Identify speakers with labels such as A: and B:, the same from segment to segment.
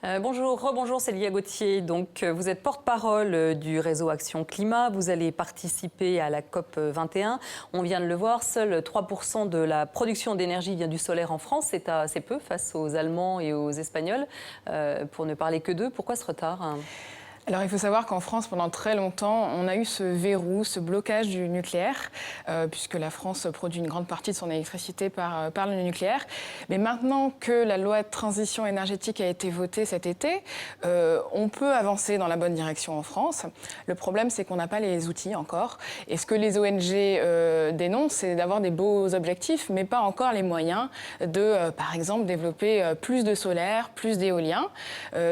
A: Bonjour, rebonjour, c'est Célia Gauthier. Donc, vous êtes porte-parole du réseau Action Climat. Vous allez participer à la COP 21. On vient de le voir, seuls 3% de la production d'énergie vient du solaire en France. C'est assez peu face aux Allemands et aux Espagnols, pour ne parler que d'eux. Pourquoi ce retard ?
B: Alors, il faut savoir qu'en France, pendant très longtemps, on a eu ce verrou, ce blocage du nucléaire, puisque la France produit une grande partie de son électricité par le nucléaire. Mais maintenant que la loi de transition énergétique a été votée cet été, on peut avancer dans la bonne direction en France. Le problème, c'est qu'on n'a pas les outils encore. Et ce que les ONG dénoncent, c'est d'avoir des beaux objectifs, mais pas encore les moyens de, par exemple, développer plus de solaire, plus d'éolien.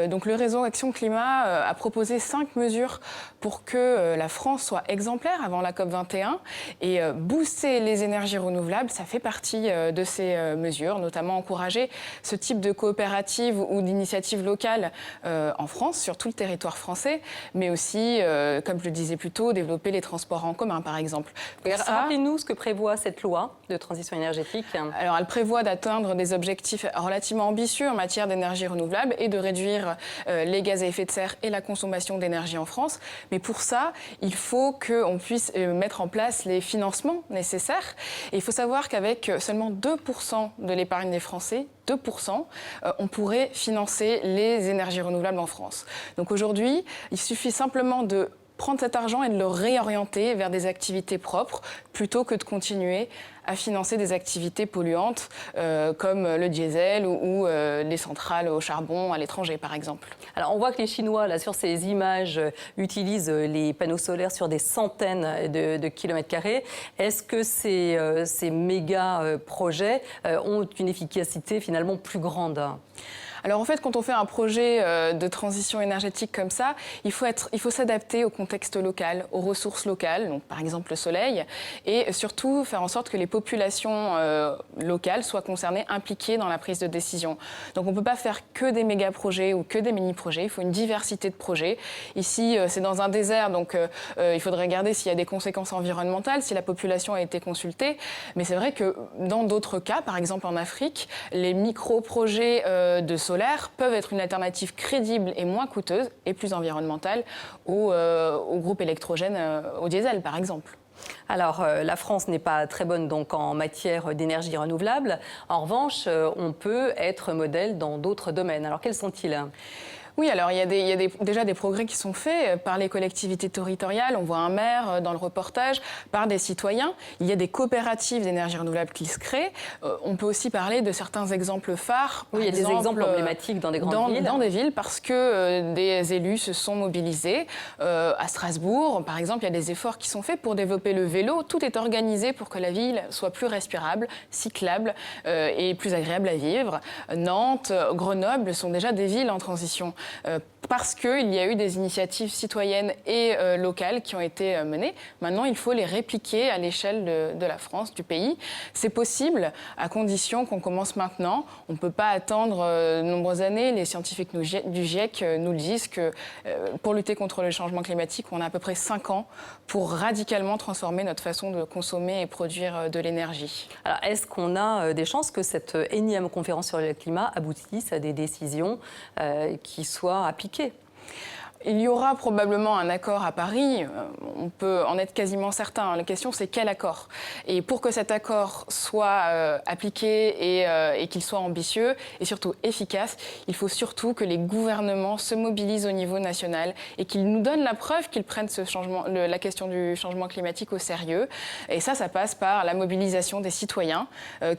B: Donc, le réseau Action Climat a proposé 5 mesures pour que la France soit exemplaire avant la COP 21 et booster les énergies renouvelables, ça fait partie de ces mesures, notamment encourager ce type de coopérative ou d'initiative locale en France, sur tout le territoire français, mais aussi, comme je le disais plus tôt, développer les transports en commun, par exemple.
A: Rappelez-nous ce que prévoit cette loi de transition énergétique.
B: Alors, elle prévoit d'atteindre des objectifs relativement ambitieux en matière d'énergie renouvelable et de réduire les gaz à effet de serre et la consommation d'énergie en France. Mais pour ça, il faut qu'on puisse mettre en place les financements nécessaires. Et il faut savoir qu'avec seulement 2% de l'épargne des Français, 2%, on pourrait financer les énergies renouvelables en France. Donc aujourd'hui, il suffit simplement de prendre cet argent et de le réorienter vers des activités propres plutôt que de continuer à financer des activités polluantes comme le diesel ou les centrales au charbon à l'étranger, par exemple.
A: Alors, on voit que les Chinois, là, sur ces images, utilisent les panneaux solaires sur des centaines de kilomètres carrés. Est-ce que ces méga projets ont une efficacité finalement plus grande ?
B: Alors en fait, quand on fait un projet de transition énergétique comme ça, il faut s'adapter au contexte local, aux ressources locales, donc par exemple le soleil, et surtout faire en sorte que les populations locales soient concernées, impliquées dans la prise de décision. Donc on ne peut pas faire que des méga-projets ou que des mini-projets, il faut une diversité de projets. Ici, c'est dans un désert, donc il faudrait regarder s'il y a des conséquences environnementales, si la population a été consultée. Mais c'est vrai que dans d'autres cas, par exemple en Afrique, les micro-projets de solaire peuvent être une alternative crédible et moins coûteuse et plus environnementale au groupe électrogène, au diesel par exemple.
A: Alors, la France n'est pas très bonne donc, en matière d'énergie renouvelable. En revanche, on peut être modèle dans d'autres domaines. Alors, quels sont-ils ?
B: Oui, alors il y a déjà des progrès qui sont faits par les collectivités territoriales. On voit un maire dans le reportage, par des citoyens. Il y a des coopératives d'énergie renouvelable qui se créent. On peut aussi parler de certains exemples phares.
A: Oui, il y a des exemples emblématiques dans des grandes villes.
B: Dans des villes, parce que des élus se sont mobilisés. À Strasbourg, par exemple, il y a des efforts qui sont faits pour développer le vélo. Tout est organisé pour que la ville soit plus respirable, cyclable et plus agréable à vivre. Nantes, Grenoble sont déjà des villes en transition. Parce qu'il y a eu des initiatives citoyennes et locales qui ont été menées. Maintenant, il faut les répliquer à l'échelle de la France, du pays. C'est possible, à condition qu'on commence maintenant. On ne peut pas attendre de nombreuses années. Les scientifiques du GIEC nous le disent que pour lutter contre le changement climatique, on a à peu près 5 ans pour radicalement transformer notre façon de consommer et produire de l'énergie.
A: Alors, est-ce qu'on a des chances que cette énième conférence sur le climat aboutisse à des décisions qui soient appliquées ?
B: Il y aura probablement un accord à Paris, on peut en être quasiment certain. La question, c'est quel accord ? Et pour que cet accord soit appliqué et qu'il soit ambitieux et surtout efficace, il faut surtout que les gouvernements se mobilisent au niveau national et qu'ils nous donnent la preuve qu'ils prennent la question du changement climatique au sérieux. Et ça passe par la mobilisation des citoyens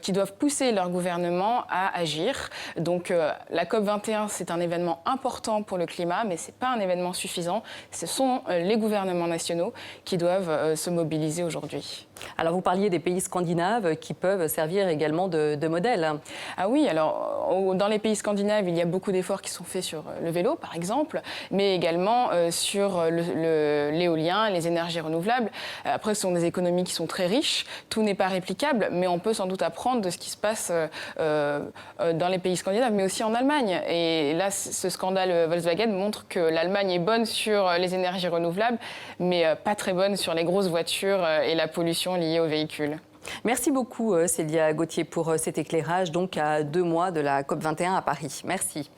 B: qui doivent pousser leur gouvernement à agir. Donc la COP 21, c'est un événement important pour le climat, mais ce n'est pas un événement suffisant. Ce sont les gouvernements nationaux qui doivent se mobiliser aujourd'hui.
A: Alors, vous parliez des pays scandinaves qui peuvent servir également de modèle.
B: Ah oui, alors dans les pays scandinaves, il y a beaucoup d'efforts qui sont faits sur le vélo, par exemple, mais également sur l'éolien, les énergies renouvelables. Après, ce sont des économies qui sont très riches. Tout n'est pas réplicable, mais on peut sans doute apprendre de ce qui se passe dans les pays scandinaves, mais aussi en Allemagne. Et là, ce scandale Volkswagen montre que l'Allemagne est bonne sur les énergies renouvelables, mais pas très bonne sur les grosses voitures et la pollution liée aux véhicules.
A: Merci beaucoup Célia Gauthier pour cet éclairage, donc à 2 mois de la COP 21 à Paris. Merci.